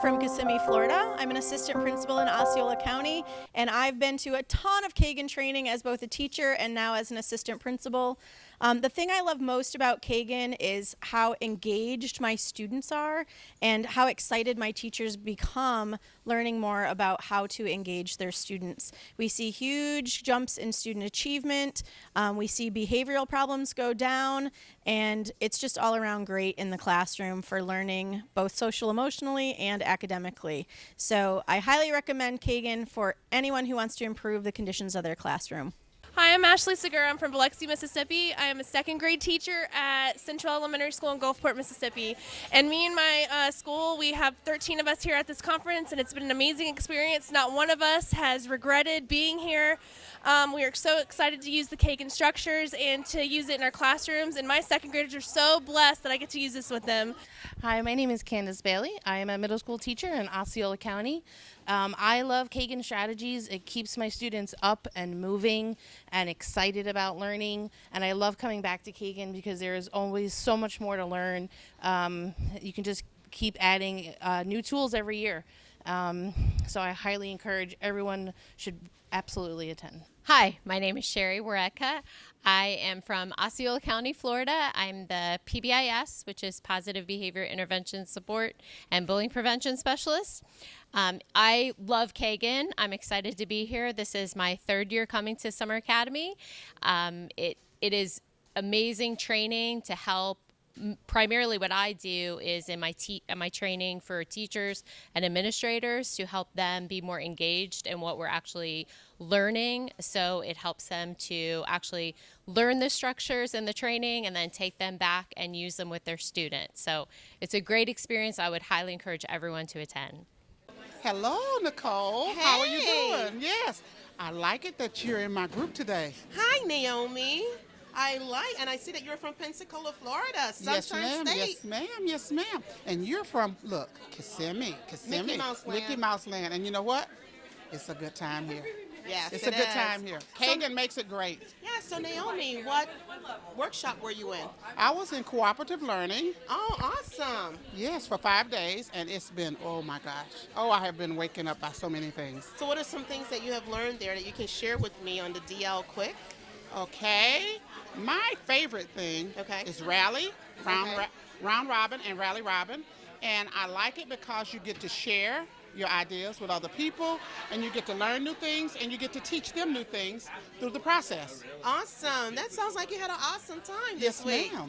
from Kissimmee, Florida. I'm an assistant principal in Osceola County, and I've been to a ton of Kagan training as both a teacher and now as an assistant principal. The thing I love most about Kagan is how engaged my students are and how excited my teachers become learning more about how to engage their students. We see huge jumps in student achievement, we see behavioral problems go down, and it's just all around great in the classroom for learning both social emotionally and academically. So I highly recommend Kagan for anyone who wants to improve the conditions of their classroom. Hi, I'm Ashley Segura. I'm from Biloxi, Mississippi. I am a second grade teacher at Central Elementary School in Gulfport, Mississippi. And me and my school, we have 13 of us here at this conference, and it's been an amazing experience. Not one of us has regretted being here. We are so excited to use the Kagan structures and to use it in our classrooms, and my second graders are so blessed that I get to use this with them. Hi, my name is Candace Bailey. I am a middle school teacher in Osceola County. I love Kagan strategies. It keeps my students up and moving and excited about learning, and I love coming back to Kagan because there is always so much more to learn. You can just keep adding new tools every year. So I highly encourage everyone should absolutely attend. Hi, my name is Sheree Weka. I am from Osceola County, Florida. I'm the PBIS, which is Positive Behavior Intervention Support and Bullying Prevention Specialist. I love Kagan. I'm excited to be here. This is my third year coming to Summer Academy. It is amazing training to help. Primarily what I do is in my training for teachers and administrators to help them be more engaged in what we're actually learning. So it helps them to actually learn the structures in the training and then take them back and use them with their students. So it's a great experience. I would highly encourage everyone to attend. Hello, Nicole. Hey. How are you doing? Yes. I like it that you're in my group today. Hi, Naomi. I see that you're from Pensacola, Florida, Sunshine State. Yes, ma'am. Yes, ma'am. And you're from, look, Kissimmee. Mickey Mouse Land. Mickey Mouse Land. And you know what? It's a good time here. Yes, It's it a good is. time here. Kagan makes it great. Yeah, so Naomi, what workshop were you in? I was in cooperative learning, Oh, awesome. yes, for 5 days, and it's been, oh my gosh. Oh, I have been waking up by so many things. So what are some things that you have learned there that you can share with me on the DL Quick? Okay. My favorite thing Okay. is rally, Okay. round robin, and rally robin. And I like it because you get to share your ideas with other people, and you get to learn new things, and you get to teach them new things through the process. Awesome. That sounds like you had an awesome time Yes, this week. ma'am.